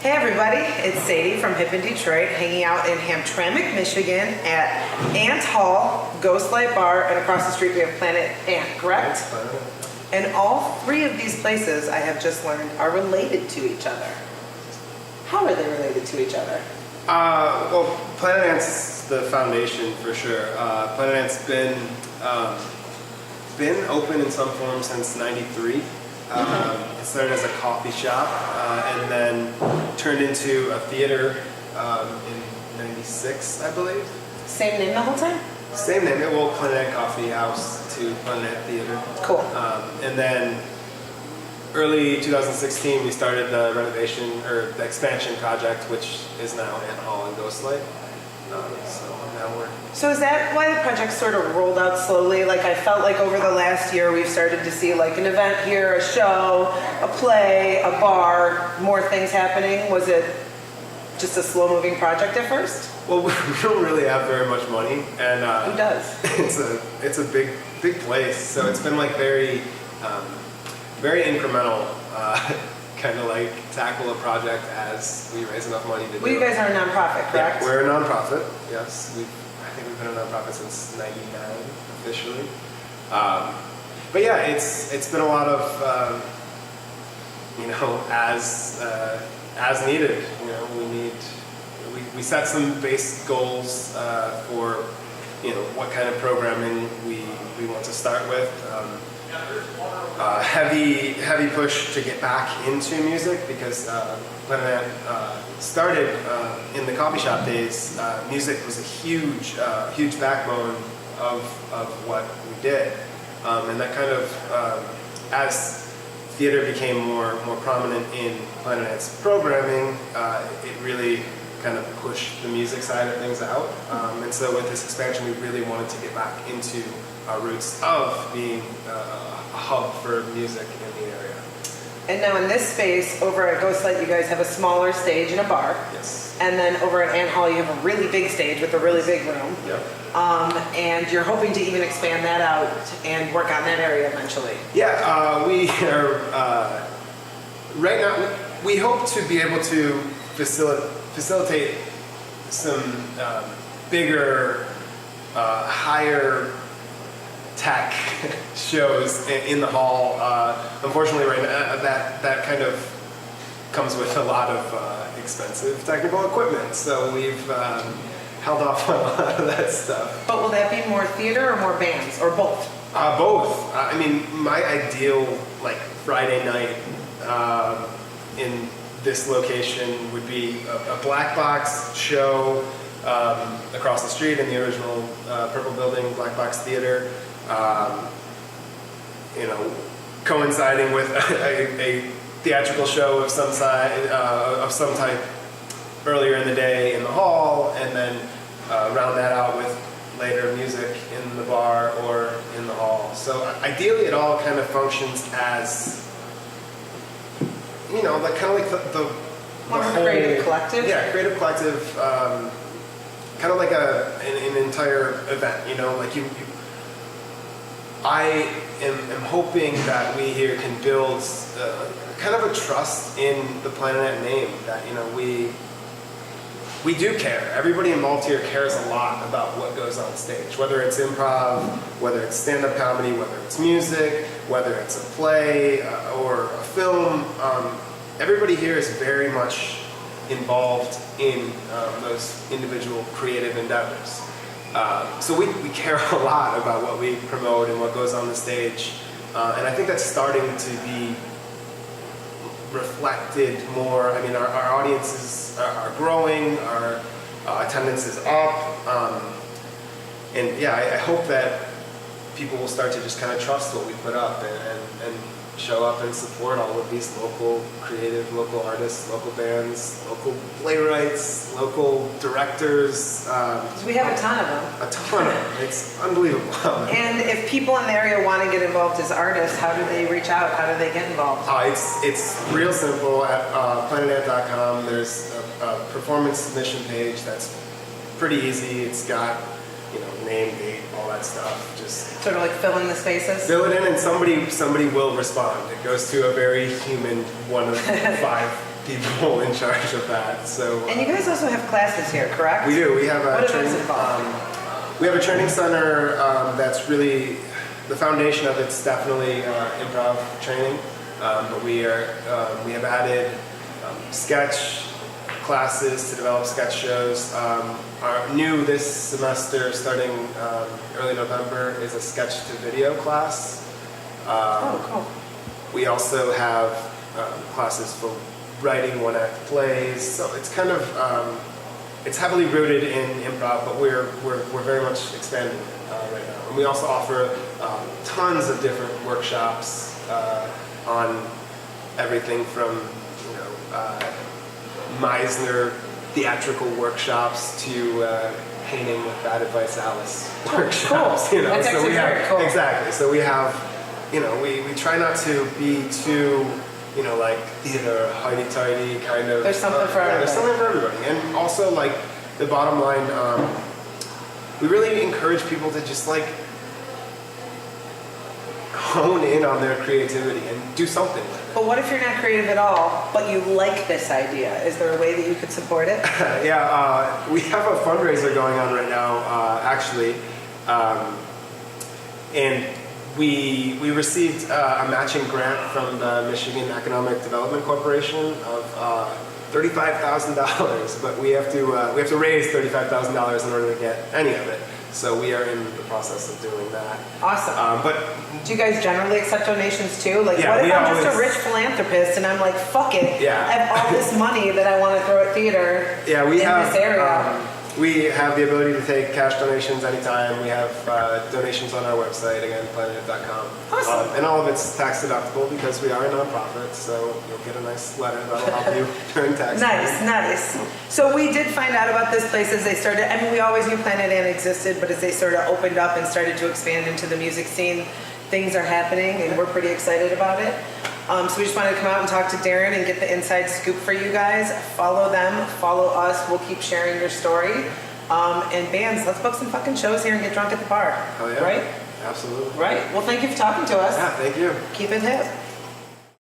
Hey everybody, it's Sadie from Hip in Detroit, hanging out in Hamtramck, Michigan at Ant Hall, Ghostlight Bar, and across the street we have Planet Ant, correct? And all three of these places, I have just learned, are related to each other. How are they related to each other? Well, Planet Ant's the foundation for sure. Planet Ant's been open in some form since '93. It started as a coffee shop and then turned into a theater in '96, I believe. Same name the whole time? Same name, well, Planet Ant Coffee House to Planet Ant Theater. Cool. And then early 2016, we started the renovation or the expansion project, which is now Ant Hall and Ghostlight. So now we're. So is that why the project sort of rolled out slowly? Like I felt like over the last year we've started to see like an event here, a show, a play, a bar, more things happening. Was it just a slow-moving project at first? Well, we don't really have very much money, and Who does? it's a big place. So it's been like very incremental. Kind of like tackle a project as we raise enough money to do it. Well, you guys are a nonprofit, correct? Yeah, we're a nonprofit, yes. I think we've been a nonprofit since '99 officially. But yeah, it's been a lot of as needed. You know, we set some base goals for what kind of programming we want to start with. Heavy push to get back into music because Planet Ant started in the coffee shop days. Music was a huge backbone of what we did, and that kind of as theater became more prominent in Planet Ant's programming, it really kind of pushed the music side of things out. And so with this expansion, we really wanted to get back into our roots of being a hub for music in the area. And now in this space, over at Ghostlight, you guys have a smaller stage and a bar. Yes. And then over at Ant Hall, you have a really big stage with a really big room. Yep. And you're hoping to even expand that out and work on that area eventually. Yeah, we are, right now, we hope to be able to facilitate some bigger, higher tech shows in the hall. Unfortunately, right now, that kind of comes with a lot of expensive technical equipment, so we've held off on a lot of that stuff. But will that be more theater or more bands, or both? Both. I mean, my ideal like Friday night in this location would be a black box show across the street in the original Purple Building, Black Box Theater. Coinciding with a theatrical show of some type earlier in the day in the hall, and then round that out with later music in the bar or in the hall. So ideally, it all kind of functions as like kind of like the whole creative collective. Yeah, creative collective. Kind of like an entire event. Like you I am hoping that we here can build kind of a trust in the Planet Ant name, that we do care. Everybody involved here cares a lot about what goes on stage, whether it's improv, whether it's stand-up comedy, whether it's music, whether it's a play or a film. Everybody here is very much involved in those individual creative endeavors. So we care a lot about what we promote and what goes on the stage, and I think that's starting to be reflected more. I mean, our audiences are growing, our attendance is up, and yeah, I hope that people will start to just kind of trust what we put up and show up and support all of these local creative, local artists, local bands, local playwrights, local directors. We have a ton of them. A ton of them. It's unbelievable. And if people in the area want to get involved as artists, how do they reach out? How do they get involved? It's real simple. At planetant.com, there's a performance submission page that's pretty easy. It's got name, date, all that stuff. Just sort of like fill in the spaces? Fill it in and somebody will respond. It goes to a very human 1 of 5 people in charge of that. So And you guys also have classes here, correct? we do. We have a What training. events involved? We have a training center that's really the foundation of it's definitely improv training, but we have added sketch classes to develop sketch shows. Our new this semester, starting early November, is a sketch to video class. Cool. We also have classes for writing one-act plays. So it's kind of it's heavily rooted in improv, but we're very much expanding it right now. And we also offer tons of different workshops on everything from Meisner theatrical workshops to painting with Bad Advice Alice workshops. Cool. That's actually very cool. Exactly. So we have, we try not to be too, like theater, highty-tighty kind of. There's something for everybody. There's something for everybody. And also, like, the bottom line, we really encourage people to just, like, hone in on their creativity and do something with it. But what if you're not creative at all, but you like this idea? Is there a way that you could support it? Yeah, we have a fundraiser going on right now, actually. And we received a matching grant from the Michigan Economic Development Corporation of $35,000, but we have to raise $35,000 in order to get any of it. So we are in the process of doing that. Awesome. But do you guys generally accept donations too? Like, Yeah, what if we I'm just a always- rich philanthropist and I'm like, fuck it, Yeah. I have all this money that I want to throw at theater yeah, we in have this area? we have the ability to take cash donations anytime. We have donations on our website, again, planet.com. Awesome. And all of it's tax deductible because we are a nonprofit, so you'll get a nice letter that'll help you during tax season. Nice. So we did find out about this place as they started. I mean, we always knew Planet Ant existed, but as they sort of opened up and started to expand into the music scene, things are happening, and we're pretty excited about it. So we just wanted to come out and talk to Darren and get the inside scoop for you guys. Follow them, follow us. We'll keep sharing your story. And bands, let's book some fucking shows here and get drunk at the bar. Hell yeah. Right? Absolutely. Right. Well, thank you for talking to us. Yeah, thank you. Keep it hip.